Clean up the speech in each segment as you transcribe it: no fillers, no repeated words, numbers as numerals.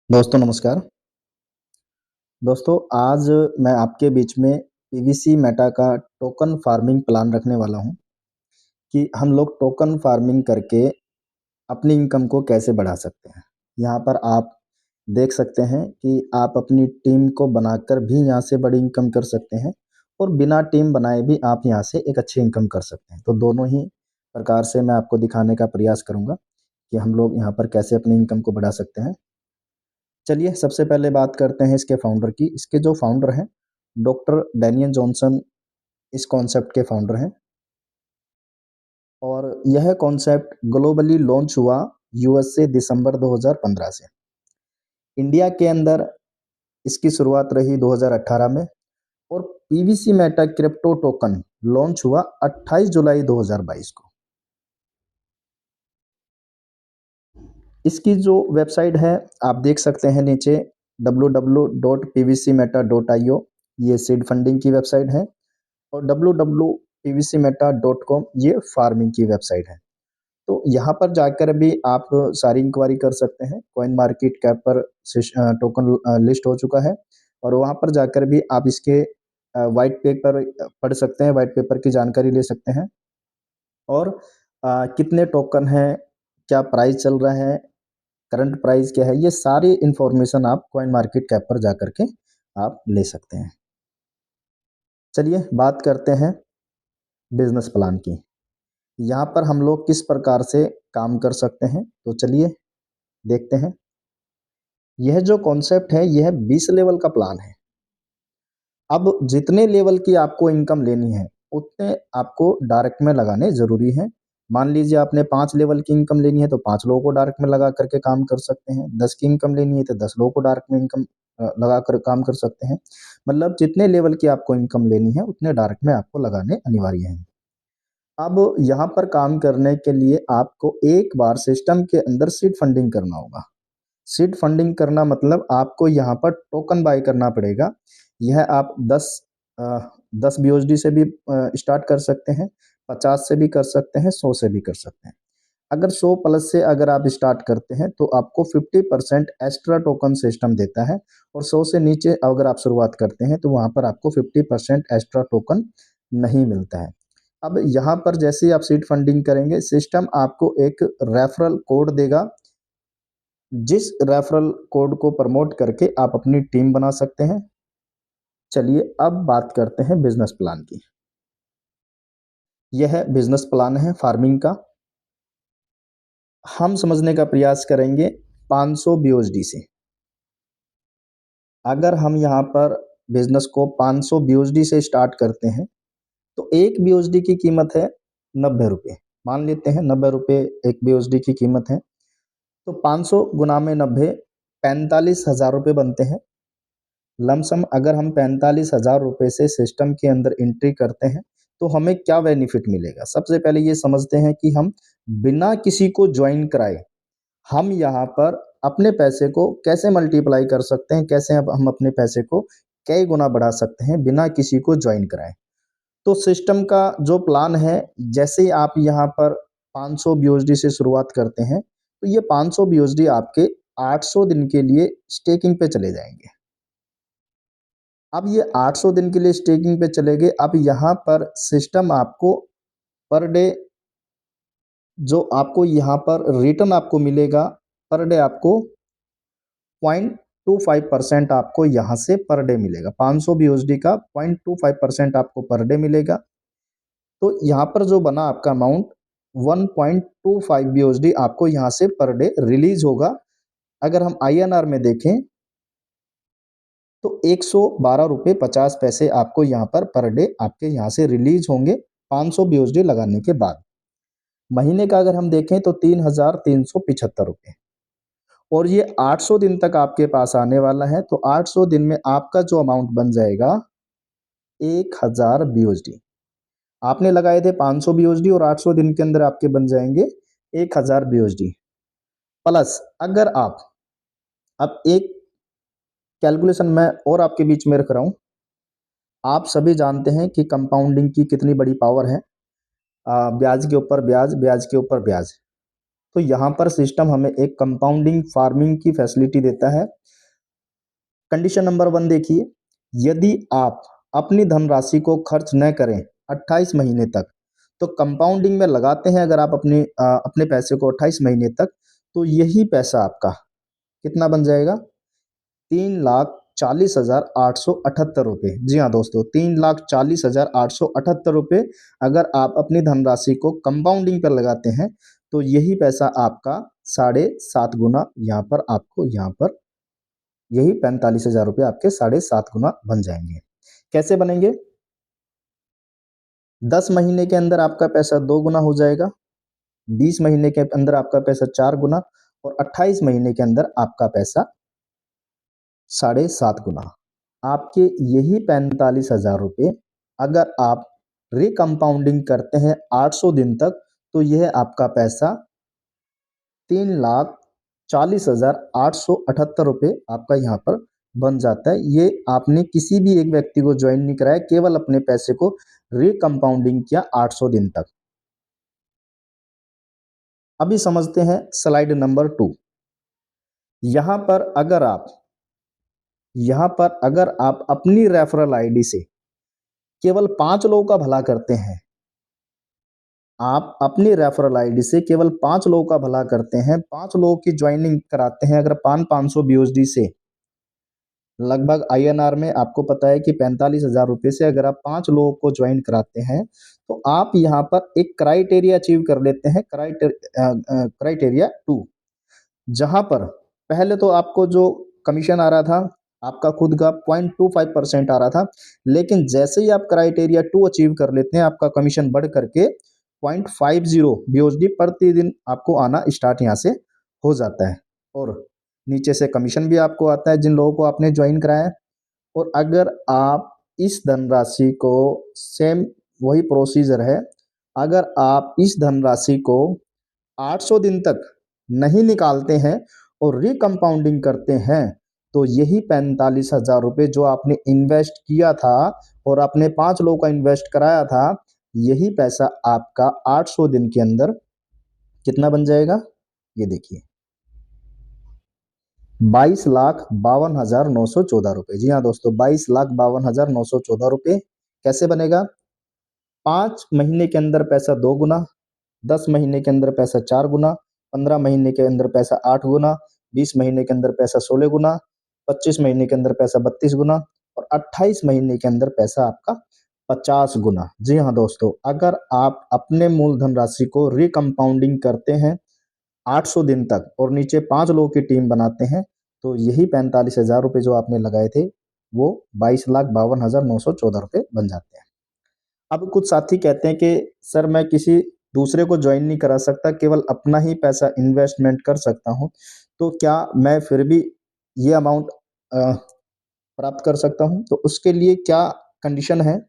दोस्तों नमस्कार। दोस्तों आज मैं आपके बीच में पीवीसी मेटा का टोकन फार्मिंग प्लान रखने वाला हूँ कि हम लोग टोकन फार्मिंग करके अपनी इनकम को कैसे बढ़ा सकते हैं। यहाँ पर आप देख सकते हैं कि आप अपनी टीम को बनाकर भी यहाँ से बड़ी इनकम कर सकते हैं और बिना टीम बनाए भी आप यहाँ से एक अच्छी इनकम कर सकते हैं। तो दोनों ही प्रकार से मैं आपको दिखाने का प्रयास करूँगा कि हम लोग यहाँ पर कैसे अपनी इनकम को बढ़ा सकते हैं। चलिए सबसे पहले बात करते हैं इसके फाउंडर की। इसके जो फाउंडर हैं डॉक्टर डैनियल जॉनसन इस कॉन्सेप्ट के फाउंडर हैं और यह कॉन्सेप्ट ग्लोबली लॉन्च हुआ यूएस से दिसंबर 2015 से। इंडिया के अंदर इसकी शुरुआत रही 2018 में और PVC Meta crypto token launch हुआ 28 जुलाई 2022 को। इसकी जो वेबसाइट है आप देख सकते हैं नीचे www.pvcmeta.io, ये सीड फंडिंग की वेबसाइट है और www.pvcmeta.com ये फार्मिंग की वेबसाइट है। तो यहाँ पर जाकर भी आप सारी इंक्वायरी कर सकते हैं। कॉइन मार्केट कैप पर टोकन लिस्ट हो चुका है और वहाँ पर जाकर भी आप इसके वाइट पेपर पढ़ सकते हैं, वाइट पेपर की जानकारी ले सकते हैं और कितने टोकन हैं, क्या प्राइस चल रहा है, करंट प्राइस क्या है, ये सारी इंफॉर्मेशन आप कॉइन मार्केट कैप पर जाकर के आप ले सकते हैं। चलिए बात करते हैं बिजनेस प्लान की। यहाँ पर हम लोग किस प्रकार से काम कर सकते हैं, तो चलिए देखते हैं। यह जो कॉन्सेप्ट है यह 20 लेवल का प्लान है। अब जितने लेवल की आपको इनकम लेनी है उतने आपको डायरेक्ट में लगाने ज़रूरी हैं। मान लीजिए आपने 5 लेवल की इनकम लेनी है तो 5 लोगों को डायरेक्ट में लगा करके काम कर सकते हैं। 10 की इनकम लेनी है तो 10 लोगों को डायरेक्ट में इनकम लगा कर काम कर सकते हैं। मतलब जितने लेवल की आपको इनकम लेनी है उतने डायरेक्ट में आपको लगाने अनिवार्य हैं। अब यहाँ पर काम करने के लिए आपको एक बार सिस्टम के अंदर सीड फंडिंग करना होगा। सीड फंडिंग करना मतलब आपको यहाँ पर टोकन बाय करना पड़ेगा। यह आप 10 बीओएसडी से भी स्टार्ट कर सकते हैं, 50 से भी कर सकते हैं, 100 से भी कर सकते हैं। अगर 100 प्लस से अगर आप स्टार्ट करते हैं तो आपको 50% एक्स्ट्रा टोकन सिस्टम देता है और 100 से नीचे अगर आप शुरुआत करते हैं तो वहाँ पर आपको 50% एक्स्ट्रा टोकन नहीं मिलता है। अब यहाँ पर जैसे ही आप सीड फंडिंग करेंगे सिस्टम आपको एक रेफरल कोड देगा, जिस रेफरल कोड को प्रमोट करके आप अपनी टीम बना सकते हैं। चलिए अब बात करते हैं बिजनेस प्लान की। यह बिजनेस प्लान है फार्मिंग का। हम समझने का प्रयास करेंगे 500 बीओएसडी से। अगर हम यहाँ पर बिजनेस को 500 बीओएसडी से स्टार्ट करते हैं तो एक बीओएसडी की कीमत है 90 रुपये। मान लेते हैं 90 रुपये एक बीओएसडी की कीमत है तो 500 गुना में 90 45,000 रुपये बनते हैं। लमसम अगर हम 45,000 रुपये से सिस्टम के अंदर एंट्री करते हैं तो हमें क्या बेनिफिट मिलेगा। सबसे पहले ये समझते हैं कि हम बिना किसी को ज्वाइन कराए हम यहाँ पर अपने पैसे को कैसे मल्टीप्लाई कर सकते हैं, कैसे अब हम अपने पैसे को कई गुना बढ़ा सकते हैं बिना किसी को ज्वाइन कराए। तो सिस्टम का जो प्लान है, जैसे ही आप यहाँ पर 500 बीओएसडी से शुरुआत करते हैं तो ये 500 बीओएसडी आपके 800 दिन के लिए स्टेकिंग पे चले जाएंगे। अब ये 800 दिन के लिए स्टेकिंग पे चले गए। अब यहाँ पर सिस्टम आपको पर डे जो आपको यहाँ पर रिटर्न आपको मिलेगा, पर डे आपको 0.25% आपको यहाँ से पर डे मिलेगा। 500 बीओएसडी का 0.25% आपको पर डे मिलेगा। तो यहाँ पर जो बना आपका अमाउंट 1.25 बीओएसडी आपको यहाँ से पर डे रिलीज होगा। अगर हम आईएनआर में देखें तो 112 रुपये 50 पैसे आपको यहाँ पर डे आपके यहाँ से रिलीज होंगे 500 बीओएसडी लगाने के बाद। महीने का अगर हम देखें तो 3,375 रुपये और ये 800 दिन तक आपके पास आने वाला है। तो 800 दिन में आपका जो अमाउंट बन जाएगा 1,000 बीओएसडी। आपने लगाए थे 500 बीओएसडी और 800 दिन के अंदर आपके बन जाएंगे 1,000 बीओएसडी। प्लस अगर आप अब एक कैलकुलेशन मैं और आपके बीच में रख रहा हूँ। आप सभी जानते हैं कि कंपाउंडिंग की कितनी बड़ी पावर है। ब्याज के ऊपर ब्याज, ब्याज के ऊपर ब्याज। तो यहाँ पर सिस्टम हमें एक कंपाउंडिंग फार्मिंग की फैसिलिटी देता है। कंडीशन नंबर 1 देखिए, यदि आप अपनी धनराशि को खर्च न करें 28 महीने तक, तो कंपाउंडिंग में लगाते हैं अगर आप अपने पैसे को 28 महीने तक, तो यही पैसा आपका कितना बन जाएगा? 3,40,878 रुपये। जी हाँ दोस्तों, 3,40,878 रुपये अगर आप अपनी धनराशि को कंपाउंडिंग पर लगाते हैं, तो यही पैसा आपका 7.5 गुना यहाँ पर आपको यहाँ पर यही 45,000 रुपये आपके 7.5 गुना बन जाएंगे। कैसे बनेंगे? 10 महीने के अंदर आपका पैसा 2 गुना हो जाएगा, 20 महीने के अंदर आपका पैसा 4 गुना और 28 महीने के अंदर आपका पैसा 7.5 गुना। आपके यही 45,000 रुपये अगर आप रिकम्पाउंडिंग करते हैं 800 दिन तक, तो यह आपका पैसा 3,40,878 रुपये आपका यहाँ पर बन जाता है। ये आपने किसी भी एक व्यक्ति को ज्वाइन नहीं कराया, केवल अपने पैसे को रिकम्पाउंडिंग किया 800 दिन तक। अभी समझते हैं स्लाइड नंबर 2। यहाँ पर अगर आप अपनी रेफरल आईडी से केवल 5 लोगों का भला करते हैं, आप अपनी रेफरल आईडी से केवल 5 लोगों का भला करते हैं, 5 लोगों की ज्वाइनिंग कराते हैं, अगर 500 बीओएसडी से लगभग आईएनआर में आपको पता है कि 45,000 रुपये से अगर आप 5 लोगों को ज्वाइन कराते हैं, तो आप यहाँ पर एक क्राइटेरिया अचीव कर लेते हैं, क्राइटेरिया 2, जहाँ पर पहले तो आपको जो कमीशन आ रहा था आपका खुद का 0.25% आ रहा था, लेकिन जैसे ही आप क्राइटेरिया 2 अचीव कर लेते हैं, आपका कमीशन बढ़ करके 0.50 बीओएसडी प्रतिदिन आपको आना स्टार्ट यहाँ से हो जाता है और नीचे से कमीशन भी आपको आता है जिन लोगों को आपने ज्वाइन कराया है। और अगर आप इस धनराशि को सेम वही प्रोसीजर है, अगर आप इस धनराशि को 800 दिन तक नहीं निकालते हैं और रिकम्पाउंडिंग करते हैं, तो यही 45,000 रुपये जो आपने इन्वेस्ट किया था और आपने 5 लोगों का इन्वेस्ट कराया था, यही पैसा आपका 800 दिन के अंदर कितना बन जाएगा? ये देखिए, 22,52,914 रुपये। जी हाँ दोस्तों, 22,52,914 रुपये। कैसे बनेगा? 5 महीने के अंदर पैसा 2 गुना, 10 महीने के अंदर पैसा 4 गुना, 15 महीने के अंदर पैसा 8 गुना, 20 महीने के अंदर पैसा 16 गुना, 25 महीने के अंदर पैसा 32 गुना और 28 महीने के अंदर पैसा आपका 50 गुना। जी हाँ दोस्तों, अगर आप अपने मूलधन राशि को रिकम्पाउंडिंग करते हैं 800 दिन तक और नीचे 5 लोगों की टीम बनाते हैं, तो यही 45,000 रुपये जो आपने लगाए थे, वो 22,52,914 रुपये बन जाते हैं। अब कुछ साथी कहते हैं कि सर मैं किसी दूसरे को ज्वाइन नहीं करा सकता, केवल अपना ही पैसा इन्वेस्टमेंट कर सकता हूँ, तो क्या मैं फिर भी ये अमाउंट प्राप्त कर सकता हूँ? तो उसके लिए क्या कंडीशन है?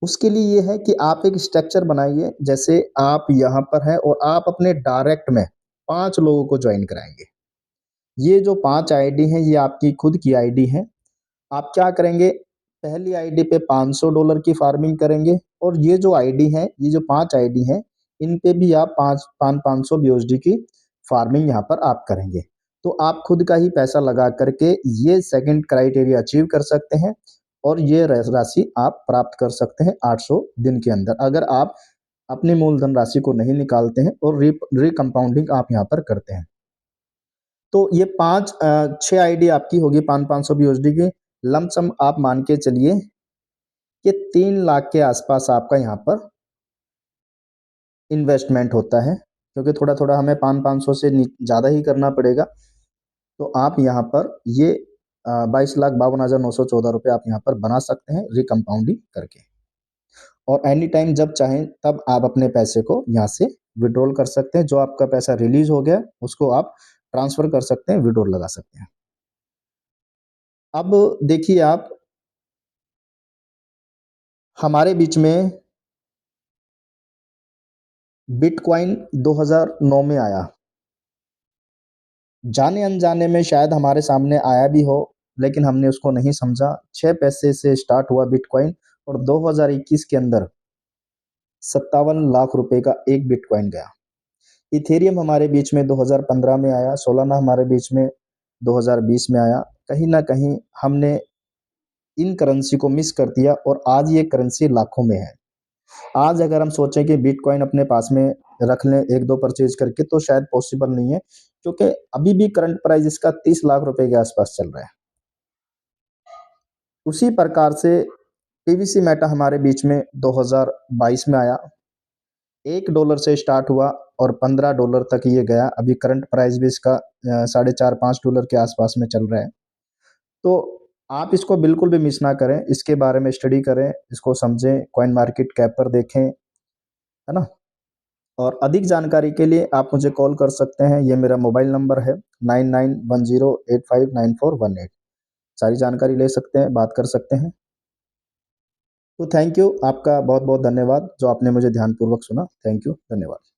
उसके लिए ये है कि आप एक स्ट्रक्चर बनाइए, जैसे आप यहाँ पर हैं और आप अपने डायरेक्ट में 5 लोगों को ज्वाइन कराएँगे। ये जो 5 आईडी हैं, ये आपकी खुद की आईडी हैं। आप क्या करेंगे, पहली आईडी पे $500 की फार्मिंग करेंगे और ये जो आईडी है, ये जो 5 आईडी हैं, इन पे भी आप 500 बीओएसडी की फार्मिंग यहाँ पर आप करेंगे। तो आप खुद का ही पैसा लगा करके ये सेकंड क्राइटेरिया अचीव कर सकते हैं और ये राशि आप प्राप्त कर सकते हैं 800 दिन के अंदर, अगर आप अपनी मूलधन राशि को नहीं निकालते हैं और रिकम्पाउंडिंग आप यहाँ पर करते हैं। तो ये 6 आईडी आपकी होगी 500 बीओएसडी की। लमसम आप मान के चलिए कि 3 लाख के आसपास आपका यहाँ पर इन्वेस्टमेंट होता है, क्योंकि थोड़ा-थोड़ा हमें 500 से ज़्यादा ही करना पड़ेगा। तो आप यहाँ पर ये 22,52,914 रुपये आप यहाँ पर बना सकते हैं रिकम्पाउंडिंग करके और एनी टाइम जब चाहें तब आप अपने पैसे को यहाँ से विड्रॉल कर सकते हैं। जो आपका पैसा रिलीज़ हो गया, उसको आप ट्रांसफ़र कर सकते हैं, विड्रॉल लगा सकते हैं। अब देखिए आप, हमारे बीच में बिटकॉइन 2009 में आया। जाने-अनजाने में शायद हमारे सामने आया भी हो, लेकिन हमने उसको नहीं समझा। 6 पैसे से स्टार्ट हुआ बिटकॉइन और 2021 के अंदर 57 लाख रुपए का एक बिटकॉइन गया। इथेरियम हमारे बीच में 2015 में आया, सोलाना हमारे बीच में 2020 में आया। कहीं न कहीं हमने इन करेंसी को मिस कर दिया और आज ये करेंसी लाखों में है। आज अगर हम सोचें कि बिटकॉइन अपने पास में रख लें 1-2 परचेज़ करके तो शायद पॉसिबल नहीं है, क्योंकि अभी भी करंट प्राइस इसका 30 लाख रुपए के आस-पास चल रहा है। उसी प्रकार से पीवीसी मेटा हमारे बीच में 2022 में आया। $1 से स्टार्ट हुआ और $15 तक ये गया। अभी करंट प्राइस भी इसका साढ़े 4-5 डॉलर के आसपास में चल रहा है। तो आप इसको बिल्कुल भी मिस ना करें, इसके बारे में स्टडी करें, इसको समझें, कॉइन मार्केट कैप पर देखें, है ना? और अधिक जानकारी के लिए आप मुझे कॉल कर सकते हैं, ये मेरा मोबाइल नंबर है 9910859418। सारी जानकारी ले सकते हैं, बात कर सकते हैं। तो थैंक यू, आपका बहुत-बहुत धन्यवाद जो आपने मुझे ध्यानपूर्वक सुना। थैंक यू, धन्यवाद।